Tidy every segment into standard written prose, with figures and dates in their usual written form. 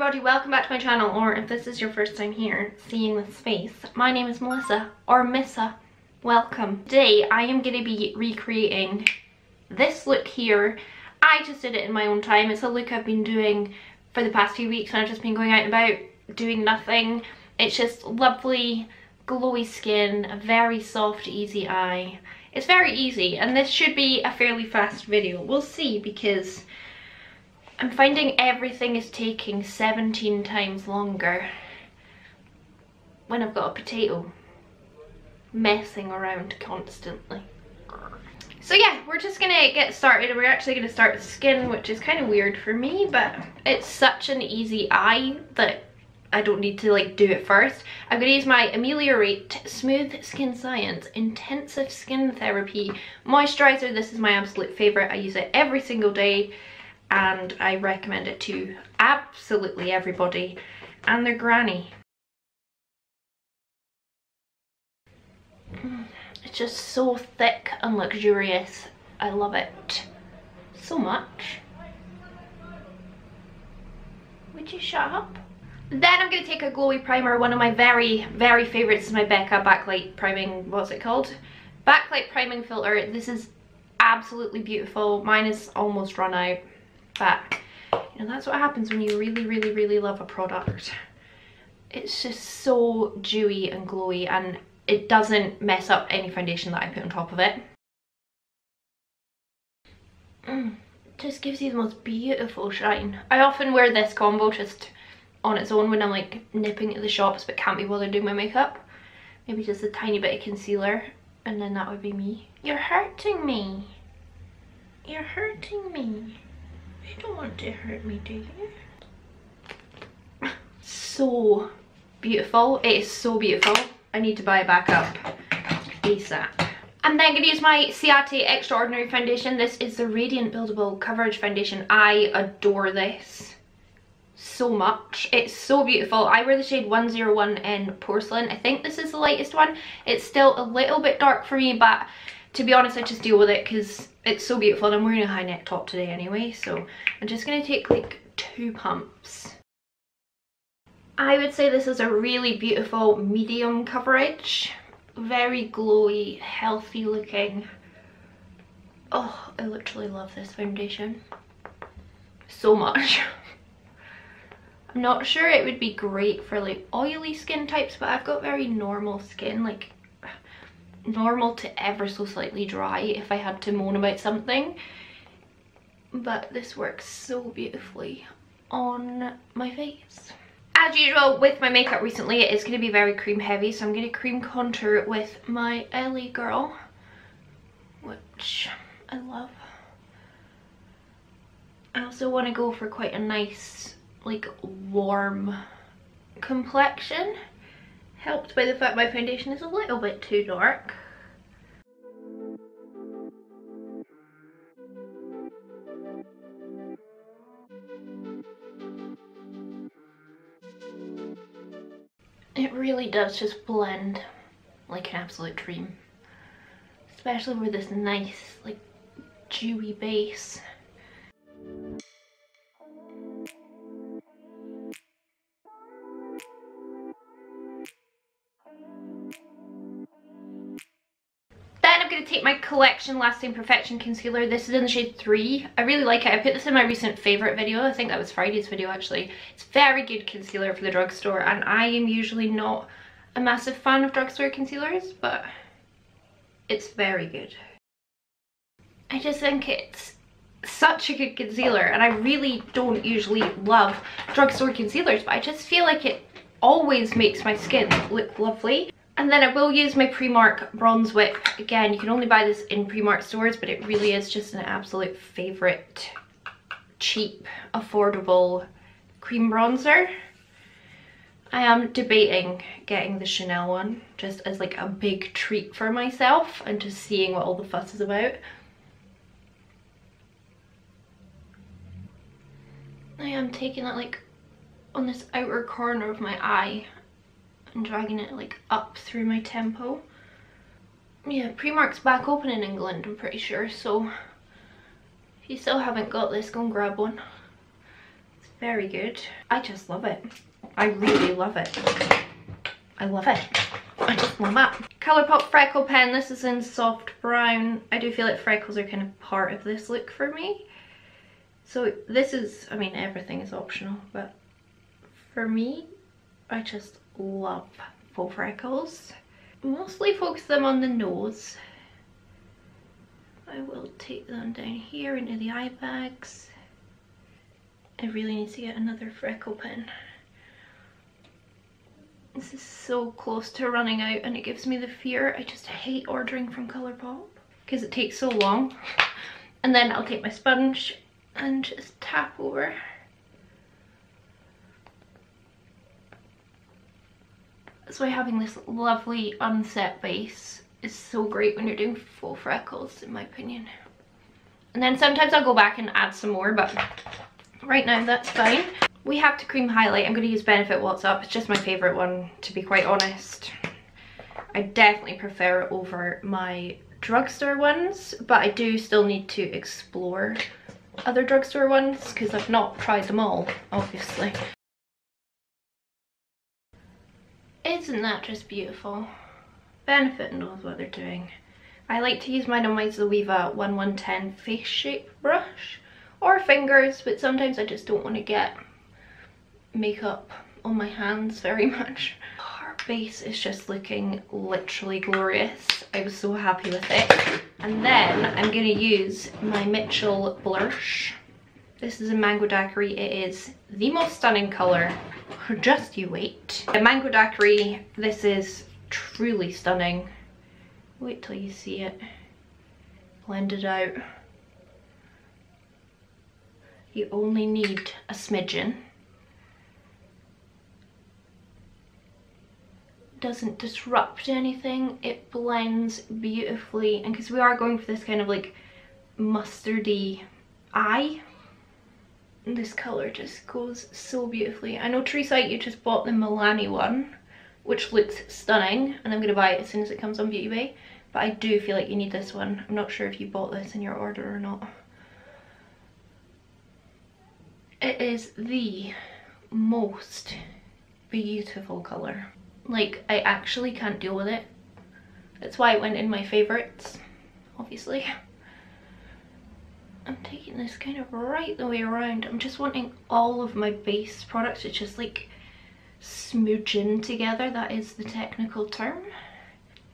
everybody, welcome back to my channel, or if this is your first time here seeing this face, my name is Melissa, or Missa. Welcome. Today I am going to be recreating this look here. I just did it in my own time. It's a look I've been doing for the past few weeks and I've just been going out and about doing nothing. It's just lovely glowy skin, a very soft easy eye. It's very easy and this should be a fairly fast video. We'll see, because I'm finding everything is taking 17 times longer when I've got a potato messing around constantly. So yeah, we're just gonna get started. We're actually gonna start with skin, which is kind of weird for me, but it's such an easy eye that I don't need to like do it first. I'm gonna use my AMELIORATE Smooth Skin Science Intensive Skin Therapy Moisturizer. This is my absolute favorite. I use it every single day and I recommend it to absolutely everybody and their granny. It's just so thick and luxurious. I love it so much. Would you shut up? Then I'm going to take a glowy primer. One of my very favorites is my Becca Backlight priming, what's it called? Backlight priming filter. This is absolutely beautiful. Mine is almost run out. But you know, that's what happens when you really love a product. It's just so dewy and glowy and it doesn't mess up any foundation that I put on top of it. Just gives you the most beautiful shine. I often wear this combo just on its own when I'm like nipping to the shops but can't be bothered doing my makeup. Maybe just a tiny bit of concealer and then that would be me. You're hurting me. You're hurting me. You don't want to hurt me, do you? So beautiful. It is so beautiful. I need to buy it back up ASAP. I'm then going to use my CIATE Extraordinary Foundation. This is the Radiant Buildable Coverage Foundation. I adore this so much. It's so beautiful. I wear the shade 101 in Porcelain. I think this is the lightest one. It's still a little bit dark for me, but to be honest, I just deal with it because it's so beautiful and I'm wearing a high neck top today anyway, so I'm just going to take like 2 pumps. I would say this is a really beautiful medium coverage. Very glowy, healthy looking. Oh, I literally love this foundation so much. I'm not sure it would be great for like oily skin types, but I've got very normal skin, like normal to ever so slightly dry if I had to moan about something. But this works so beautifully on my face. As usual with my makeup recently, it is going to be very cream heavy, so I'm going to cream contour with my Ellie Girl, which I love. I also want to go for quite a nice like warm complexion, helped by the fact my foundation is a little bit too dark. It really does just blend like an absolute dream, especially with this nice like dewy base. Then I'm going to take my Collection Lasting Perfection Concealer. This is in the shade 3. I really like it. I put this in my recent favourite video. I think that was Friday's video actually. It's very good concealer for the drugstore, and I am usually not a massive fan of drugstore concealers, but it's very good. I just think it's such a good concealer, and I really don't usually love drugstore concealers, but I just feel like it always makes my skin look lovely. And then I will use my Primark Bronze Whip. Again, you can only buy this in Primark stores, but it really is just an absolute favourite cheap, affordable cream bronzer. I am debating getting the Chanel one, just as like a big treat for myself and just seeing what all the fuss is about. I am taking it like on this outer corner of my eye and dragging it like up through my temple. Yeah, Primark's back open in England, I'm pretty sure, so if you still haven't got this, go and grab one. It's Very good. I just love it. I really love it. I love it. I just love it. Colourpop Freckle Pen. This is in soft brown. I do feel like freckles are kind of part of this look for me. So this is, I mean, everything is optional, but for me, I just love faux freckles. Mostly focus them on the nose. I will take them down here into the eye bags. I really need to get another freckle pen. This is so close to running out and it gives me the fear. I just hate ordering from Colourpop because it takes so long. And then I'll take my sponge and just tap over. That's why having this lovely unset base is so great when you're doing faux freckles, in my opinion. And then sometimes I'll go back and add some more, but right now that's fine. We have to cream highlight. I'm going to use Benefit What's Up. It's just my favourite one, to be quite honest. I definitely prefer it over my drugstore ones, but I do still need to explore other drugstore ones because I've not tried them all, obviously. Isn't that just beautiful? Benefit knows what they're doing. I like to use mine on my Zoeva 1110 face shape brush or fingers, but sometimes I just don't want to get makeup on my hands very much. Our base is just looking literally glorious. I was so happy with it. And then I'm going to use my Mitchell BLURSH. This is a Mango Daiquiri. It is the most stunning colour. Just you wait. The Mango Daiquiri, this is truly stunning. Wait till you see it blended out. You only need a smidgen. Doesn't disrupt anything. It blends beautifully, and because we are going for this kind of like mustardy eye, this colour just goes so beautifully. I know Teresa, you just bought the Milani one, which looks stunning, and I'm going to buy it as soon as it comes on Beauty Bay, but I do feel like you need this one. I'm not sure if you bought this in your order or not. It is the most beautiful colour. Like, I actually can't deal with it. That's why it went in my favourites, obviously. I'm taking this kind of right the way around. I'm just wanting all of my base products to just like smooch in together. That is the technical term.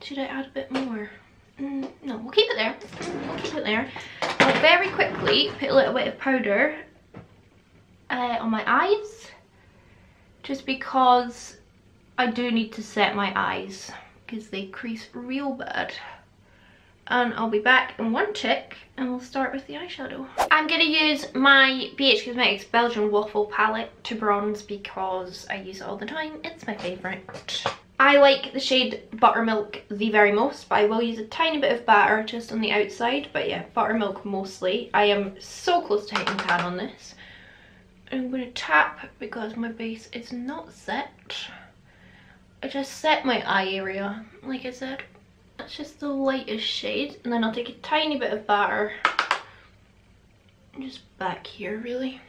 Should I add a bit more? No, we'll keep it there. We'll keep it there. I'll very quickly put a little bit of powder on my eyes, just because I do need to set my eyes because they crease real bad. And I'll be back in one tick and we'll start with the eyeshadow. I'm going to use my BH Cosmetics Belgian Waffle palette to bronze because I use it all the time. It's my favourite. I like the shade Buttermilk the very most, but I will use a tiny bit of batter just on the outside. But yeah, Buttermilk mostly. I am so close to hitting tan on this. I'm going to tap because my base is not set. I just set my eye area, like I said. That's just the lightest shade, and then I'll take a tiny bit of batter just back here really,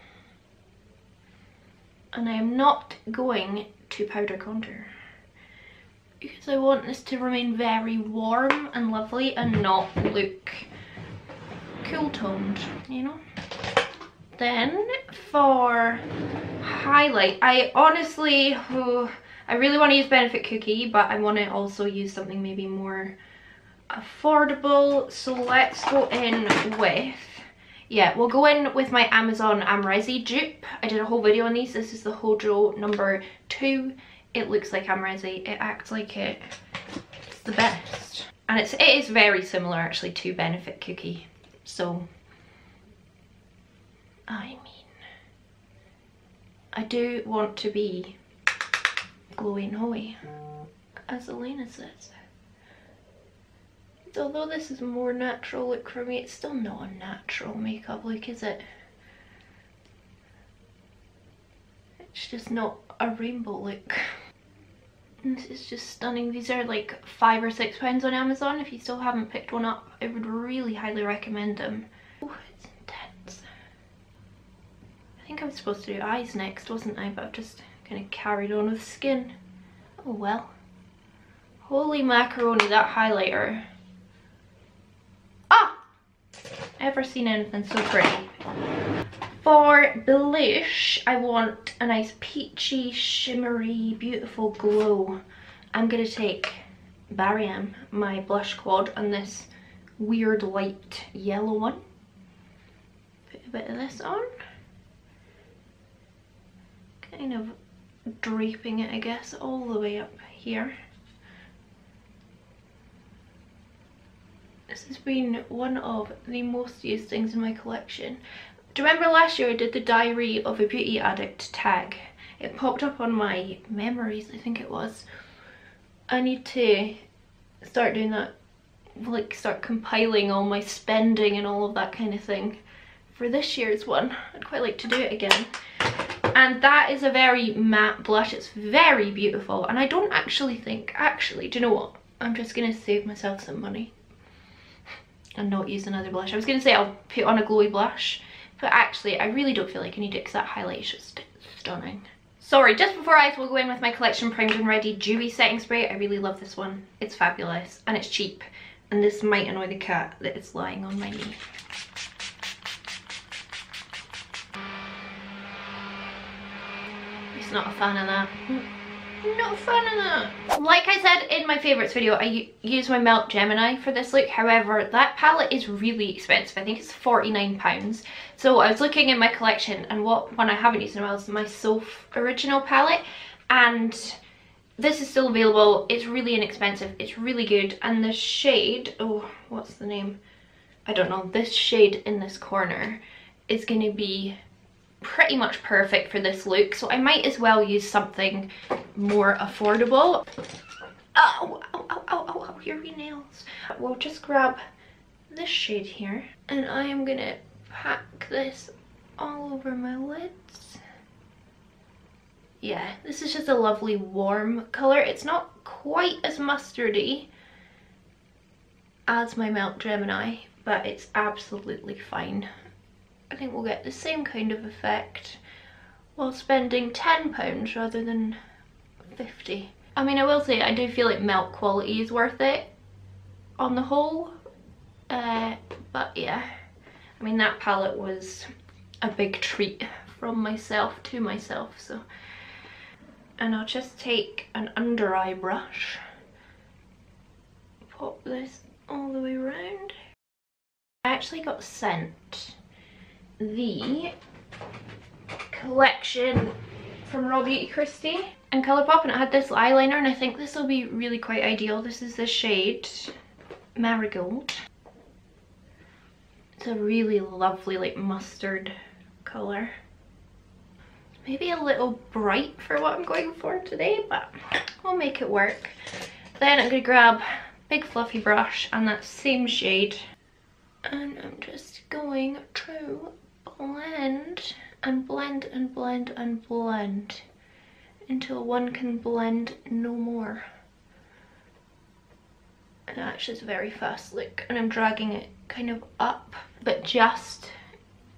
and I am not going to powder contour because I want this to remain very warm and lovely and not look cool toned, you know. Then for highlight, I honestly I really want to use Benefit Cookie, but I want to also use something maybe more affordable. So let's go in with, yeah, we'll go in with my Amazon Amrezi dupe. I did a whole video on these. This is the Hojo number 2. It looks like Amrezi. It acts like it. It's the best. And it is very similar actually to Benefit Cookie. So, I mean, I do want to be glowy and hoey, as Elena says. Although this is a more natural look for me, it's still not a natural makeup look, is it? It's just not a rainbow look. And this is just stunning. These are like £5 or £6 on Amazon. If you still haven't picked one up, I would really highly recommend them. Oh, it's intense. I think I was supposed to do eyes next, wasn't I? But I've just kind of carried on with skin. Oh well. Holy macaroni, that highlighter. Ah! Ever seen anything so pretty? For blush, I want a nice peachy, shimmery, beautiful glow. I'm going to take Bariam, my blush quad, and this weird light yellow one. Put a bit of this on. Kind of draping it, I guess, all the way up here. This has been one of the most used things in my collection. Do you remember last year I did the Diary of a Beauty Addict tag? It popped up on my memories, I think it was. I need to start doing that, like start compiling all my spending and all of that kind of thing for this year's one. I'd quite like to do it again. And that is a very matte blush. It's very beautiful, and I don't actually think, do you know what? I'm just going to save myself some money and not use another blush. I was going to say I'll put on a glowy blush, but actually I really don't feel like I need it because that highlight is just stunning. Sorry, just before eyes, we'll go in with my Collection Primed and Ready Dewy Setting Spray. I really love this one. It's fabulous and it's cheap. And this might annoy the cat that it's lying on my knee. He's not a fan of that. Not a fan of that. Like I said in my favourites video, I use my Melt Gemini for this look. However, that palette is really expensive. I think it's £49. So I was looking in my collection, and what one I haven't used in a while is my SOPH original palette. And this is still available. It's really inexpensive. It's really good. And the shade, oh, what's the name? I don't know. This shade in this corner is going to be pretty much perfect for this look, so I might as well use something more affordable. Oh, ow, ow, ow, ow, ow, your wee nails. We'll just grab this shade here, and I am gonna pack this all over my lids. Yeah, this is just a lovely warm colour. It's not quite as mustardy as my Melt Gemini, but it's absolutely fine. I think we'll get the same kind of effect while spending £10 rather than 50. I mean, I will say I do feel like melt quality is worth it on the whole, but yeah, I mean that palette was a big treat from myself to myself. So, and I'll just take an under eye brush, pop this all the way around. I actually got sent the collection from Raw Beauty Christie and Colourpop, and it had this eyeliner, and I think this will be really quite ideal. This is the shade Marigold. It's a really lovely like mustard colour. Maybe a little bright for what I'm going for today, but we'll make it work. Then I'm going to grab a big fluffy brush and that same shade, and I'm just going to blend and blend and blend and blend until one can blend no more. And actually it's a very fast look, and I'm dragging it kind of up, but just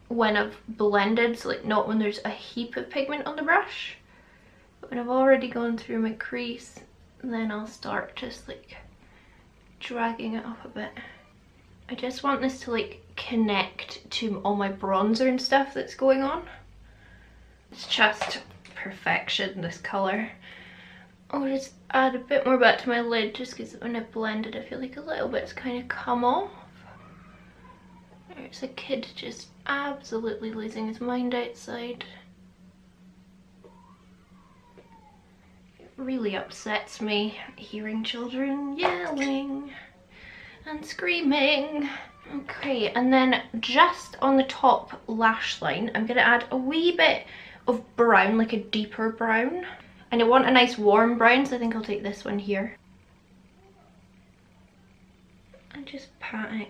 when I've blended, so like not when there's a heap of pigment on the brush, but when I've already gone through my crease, then I'll start just like dragging it up a bit. I just want this to like connect to all my bronzer and stuff that's going on. It's just perfection, this colour. I'll just add a bit more back to my lid just because when I blended I feel like a little bit's kind of come off. There's a kid just absolutely losing his mind outside. It really upsets me hearing children yelling and screaming. Okay, and then just on the top lash line I'm going to add a wee bit of brown, like a deeper brown. And I want a nice warm brown, so I think I'll take this one here. And just pat it.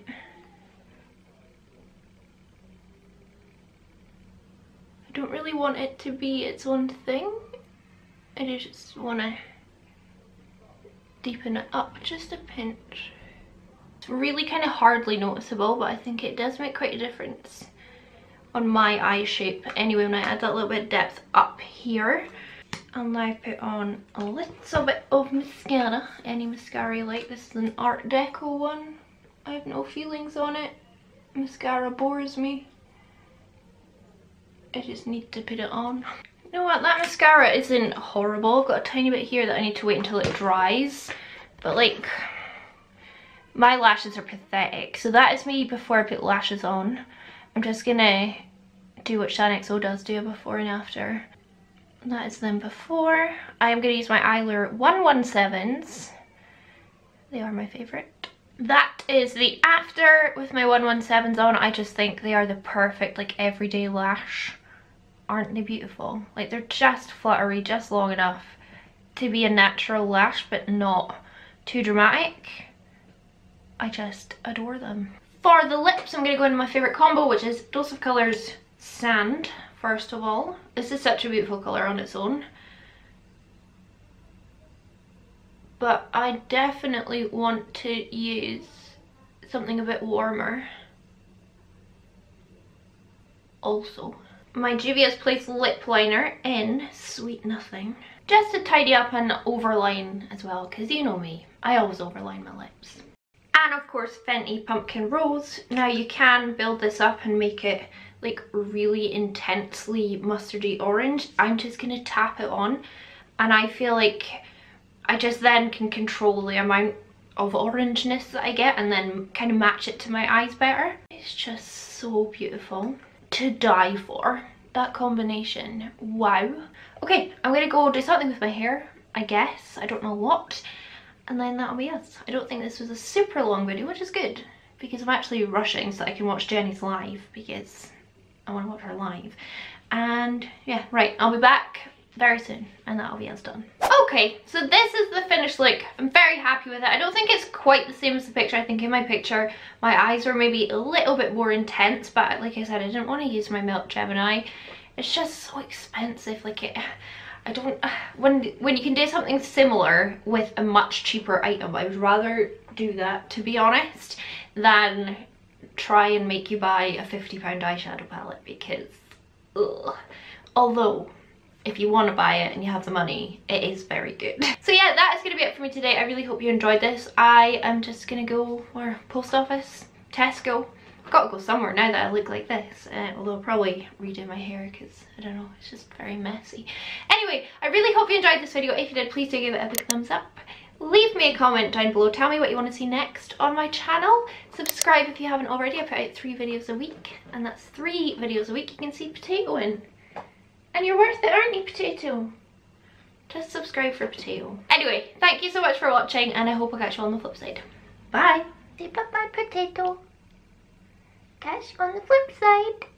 I don't really want it to be its own thing. I just want to deepen it up just a pinch. It's really kind of hardly noticeable, but I think it does make quite a difference on my eye shape anyway when I add that little bit of depth up here. I'll now put on a little bit of mascara, any mascara you like. This is an Art Deco one. I have no feelings on it. Mascara bores me. I just need to put it on. You know what, that mascara isn't horrible. I've got a tiny bit here that I need to wait until it dries. But like, my lashes are pathetic. So that is me before I put lashes on. I'm just gonna do what Shan XO does, do a before and after. That is them before. I am gonna use my EYELURE 117s. They are my favorite. That is the after with my 117s on. I just think they are the perfect like everyday lash. Aren't they beautiful? Like they're just fluttery, just long enough to be a natural lash but not too dramatic. I just adore them. For the lips, I'm going to go into my favourite combo, which is Dose of Colours Sand, first of all. This is such a beautiful colour on its own. But I definitely want to use something a bit warmer. Also, my Juvia's Place lip liner in Sweet Nothing. Just to tidy up and overline as well, because you know me, I always overline my lips. And of course Fenty Pumpkin Rose. Now you can build this up and make it like really intensely mustardy orange. I'm just going to tap it on and I feel like I just then can control the amount of orangeness that I get and then kind of match it to my eyes better. It's just so beautiful. To die for. That combination. Wow. Okay, I'm going to go do something with my hair, I guess. I don't know what. And then that'll be us. I don't think this was a super long video, which is good. Because I'm actually rushing so that I can watch Jenny's live. Because I want to watch her live. And yeah, right. I'll be back very soon. And that'll be us done. Okay, so this is the finished look. I'm very happy with it. I don't think it's quite the same as the picture. I think in my picture, my eyes were maybe a little bit more intense. But like I said, I didn't want to use my Milk Gemini. It's just so expensive. Like I don't, when you can do something similar with a much cheaper item, I would rather do that, to be honest, than try and make you buy a £50 eyeshadow palette because, ugh. Although, if you want to buy it and you have the money, it is very good. So yeah, that is going to be it for me today. I really hope you enjoyed this. I am just going to go, where, post office, Tesco. I've got to go somewhere now that I look like this, although I'll probably redo my hair because, I don't know, it's just very messy. Anyway, I really hope you enjoyed this video. If you did, please do give it a big thumbs up. Leave me a comment down below. Tell me what you want to see next on my channel. Subscribe if you haven't already. I put out 3 videos a week, and that's 3 videos a week you can see Potato in. And you're worth it, aren't you, Potato? Just subscribe for Potato. Anyway, thank you so much for watching, and I hope I'll catch you on the flip side. Bye! Say bye-bye, Potato. Catch you on the flip side.